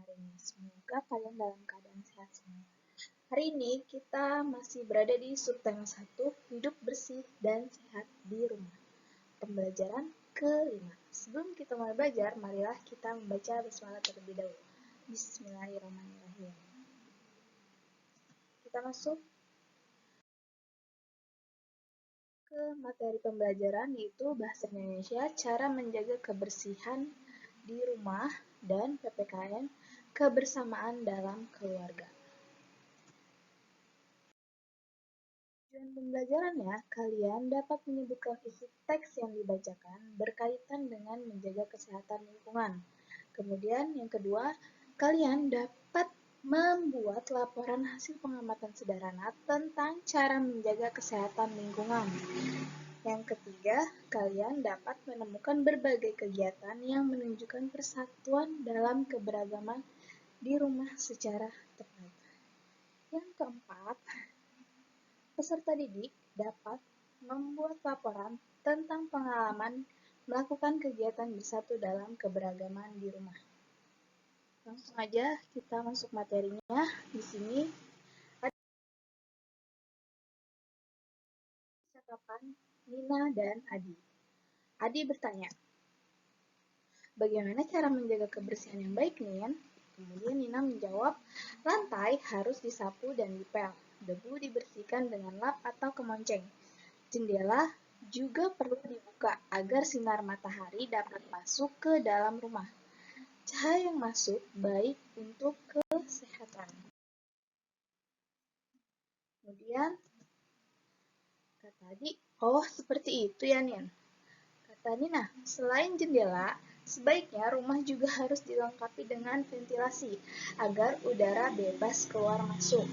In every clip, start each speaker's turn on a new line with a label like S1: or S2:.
S1: hari ini. Semoga kalian dalam keadaan sehat semua. Hari ini kita masih berada di subtema 1, hidup bersih dan sehat di rumah. Pembelajaran kelima. Sebelum kita mulai belajar, marilah kita membaca basmalah terlebih dahulu. Bismillahirrahmanirrahim. Kita masuk ke materi pembelajaran, yaitu Bahasa Indonesia, cara menjaga kebersihan di rumah dan PPKN, kebersamaan dalam keluarga. Tujuan pembelajarannya, kalian dapat menyebutkan isi teks yang dibacakan berkaitan dengan menjaga kesehatan lingkungan. Kemudian yang kedua, kalian dapat membuat laporan hasil pengamatan sederhana tentang cara menjaga kesehatan lingkungan. Yang ketiga, kalian dapat menemukan berbagai kegiatan yang menunjukkan persatuan dalam keberagaman di rumah secara tepat. Yang keempat, peserta didik dapat membuat laporan tentang pengalaman melakukan kegiatan bersatu dalam keberagaman di rumah. Langsung aja kita masuk materinya. Di sini ada cakapan Nina dan Adi. Adi bertanya, bagaimana cara menjaga kebersihan yang baik, Nin? Kemudian Nina menjawab, lantai harus disapu dan dipel. Debu dibersihkan dengan lap atau kemonceng. Jendela juga perlu dibuka agar sinar matahari dapat masuk ke dalam rumah. Cahaya yang masuk baik untuk kesehatan. Kemudian kata Adi, oh seperti itu ya Nin. Kata Nina, selain jendela, sebaiknya rumah juga harus dilengkapi dengan ventilasi agar udara bebas keluar masuk.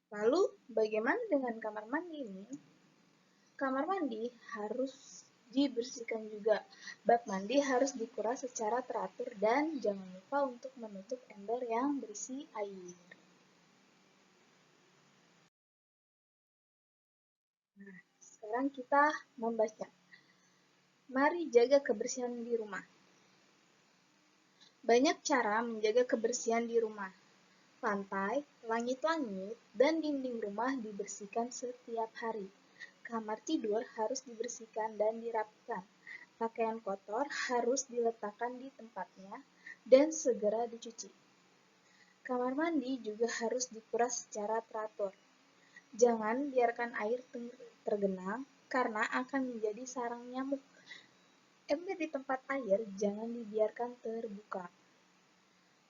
S1: Lalu, bagaimana dengan kamar mandi ini? Kamar mandi harus dibersihkan juga. Bak mandi harus dikuras secara teratur dan jangan lupa untuk menutup ember yang berisi air. Nah, sekarang kita membaca. Mari jaga kebersihan di rumah. Banyak cara menjaga kebersihan di rumah. Lantai, langit-langit, dan dinding rumah dibersihkan setiap hari. Kamar tidur harus dibersihkan dan dirapikan. Pakaian kotor harus diletakkan di tempatnya dan segera dicuci. Kamar mandi juga harus dikuras secara teratur. Jangan biarkan air tergenang karena akan menjadi sarang nyamuk. Ember di tempat air jangan dibiarkan terbuka.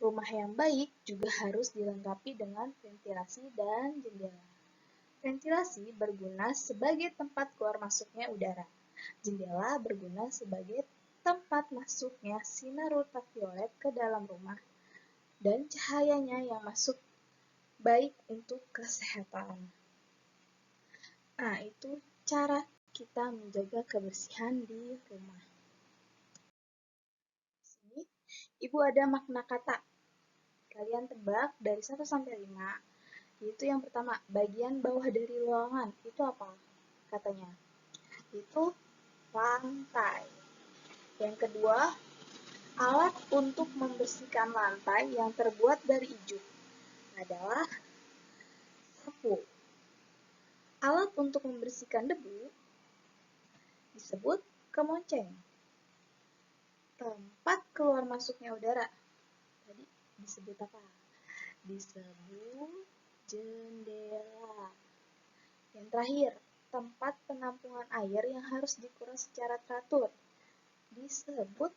S1: Rumah yang baik juga harus dilengkapi dengan ventilasi dan jendela. Ventilasi berguna sebagai tempat keluar masuknya udara. Jendela berguna sebagai tempat masuknya sinar ultraviolet ke dalam rumah dan cahayanya yang masuk baik untuk kesehatan. Nah, itu cara kita menjaga kebersihan di rumah. Di sini, Ibu ada makna kata. Kalian tebak dari 1 sampai 5. Yaitu yang pertama, bagian bawah dari ruangan. Itu apa? Katanya. Itu lantai. Yang kedua, alat untuk membersihkan lantai yang terbuat dari ijuk adalah sapu. Alat untuk membersihkan debu disebut kemonceng. Tempat keluar masuknya udara tadi disebut apa? Disebut jendela. Yang terakhir, tempat penampungan air yang harus dikuras secara teratur disebut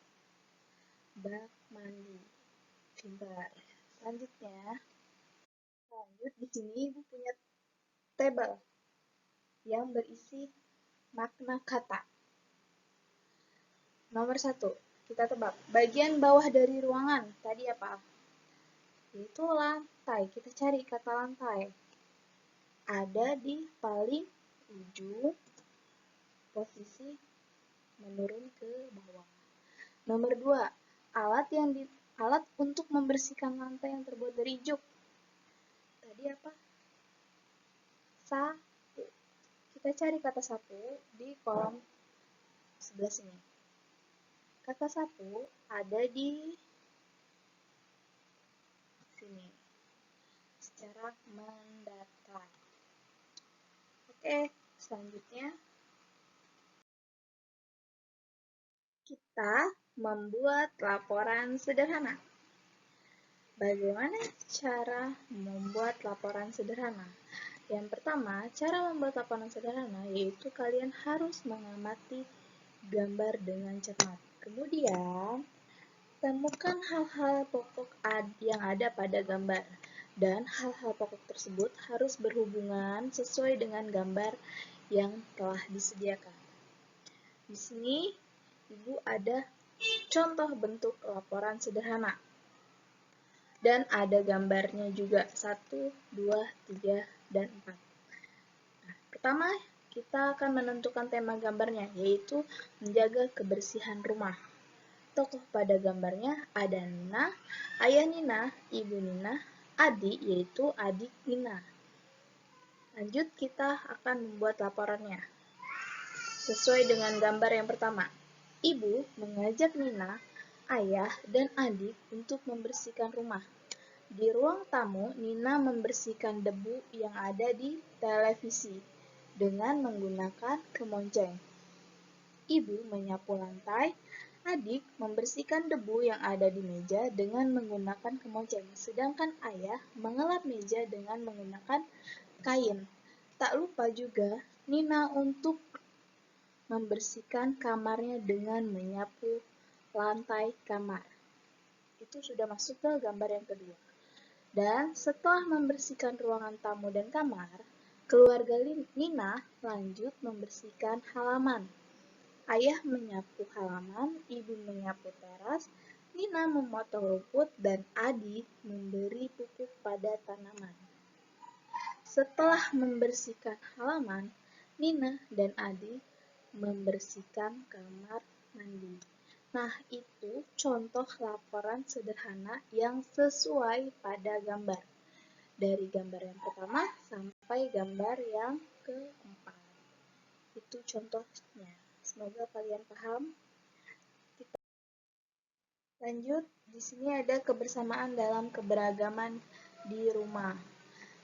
S1: bak mandi. Pintar. Selanjutnya, di sini Ibu punya tabel yang berisi makna kata. Nomor 1, kita tebak. Bagian bawah dari ruangan, tadi apa? Itu lantai. Kita cari kata lantai. Ada di paling ujung, posisi menurun ke bawah. Nomor 2, alat untuk membersihkan lantai yang terbuat dari juk. Tadi apa? Sapu. Kita cari kata sapu di kolom sebelah sini. Kata sapu ada di sini secara mendatar. Oke, selanjutnya kita membuat laporan sederhana. Bagaimana cara membuat laporan sederhana? Yang pertama, cara membuat laporan sederhana yaitu kalian harus mengamati gambar dengan cermat. Kemudian, temukan hal-hal pokok yang ada pada gambar. Dan hal-hal pokok tersebut harus berhubungan sesuai dengan gambar yang telah disediakan. Di sini, Ibu ada contoh bentuk laporan sederhana. Dan ada gambarnya juga 1, 2, 3, dan 4. Nah, pertama, kita akan menentukan tema gambarnya, yaitu menjaga kebersihan rumah. Tokoh pada gambarnya ada Nina, ayah Nina, ibu Nina, adik yaitu adik Nina. Lanjut, kita akan membuat laporannya. Sesuai dengan gambar yang pertama, ibu mengajak Nina, ayah, dan adik untuk membersihkan rumah. Di ruang tamu, Nina membersihkan debu yang ada di televisi dengan menggunakan kemonceng. Ibu menyapu lantai, adik membersihkan debu yang ada di meja dengan menggunakan kemonceng, sedangkan ayah mengelap meja dengan menggunakan kain. Tak lupa juga Nina untuk membersihkan kamarnya dengan menyapu lantai kamar. Itu sudah masuk ke gambar yang kedua. Dan setelah membersihkan ruangan tamu dan kamar, keluarga Nina lanjut membersihkan halaman. Ayah menyapu halaman, ibu menyapu teras, Nina memotong rumput, dan adik memberi pupuk pada tanaman. Setelah membersihkan halaman, Nina dan adik membersihkan kamar mandi. Nah, itu contoh laporan sederhana yang sesuai pada gambar. Dari gambar yang pertama sampai gambar yang keempat. Itu contohnya. Semoga kalian paham. Lanjut, di sini ada kebersamaan dalam keberagaman di rumah.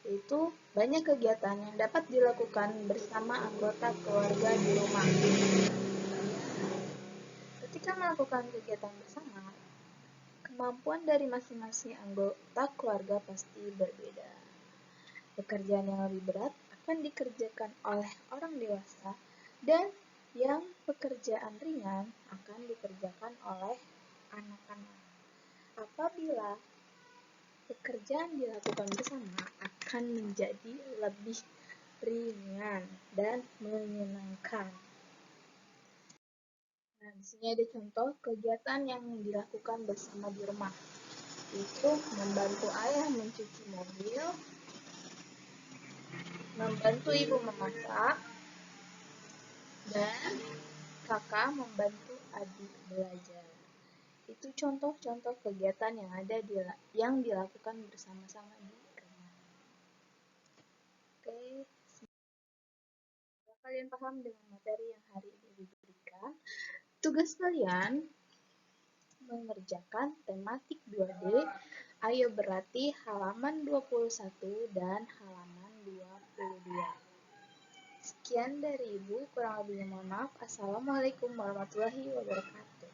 S1: Yaitu banyak kegiatan yang dapat dilakukan bersama anggota keluarga di rumah. Ketika melakukan kegiatan bersama, kemampuan dari masing-masing anggota keluarga pasti berbeda. Pekerjaan yang lebih berat akan dikerjakan oleh orang dewasa dan yang pekerjaan ringan akan dikerjakan oleh anak-anak. Apabila pekerjaan dilakukan bersama akan menjadi lebih ringan dan menyenangkan. Nah, di sini ada contoh kegiatan yang dilakukan bersama di rumah, yaitu membantu ayah mencuci mobil, membantu ibu memasak, dan kakak membantu adik belajar. Itu contoh-contoh kegiatan yang dilakukan bersama-sama di rumah. Oke, semoga kalian paham dengan materi yang hari ini diberikan. Tugas kalian mengerjakan tematik 2D. Ayo berarti halaman 21 dan halaman 22. Sekian dari Ibu, kurang lebihnya mohon maaf. Assalamualaikum warahmatullahi wabarakatuh.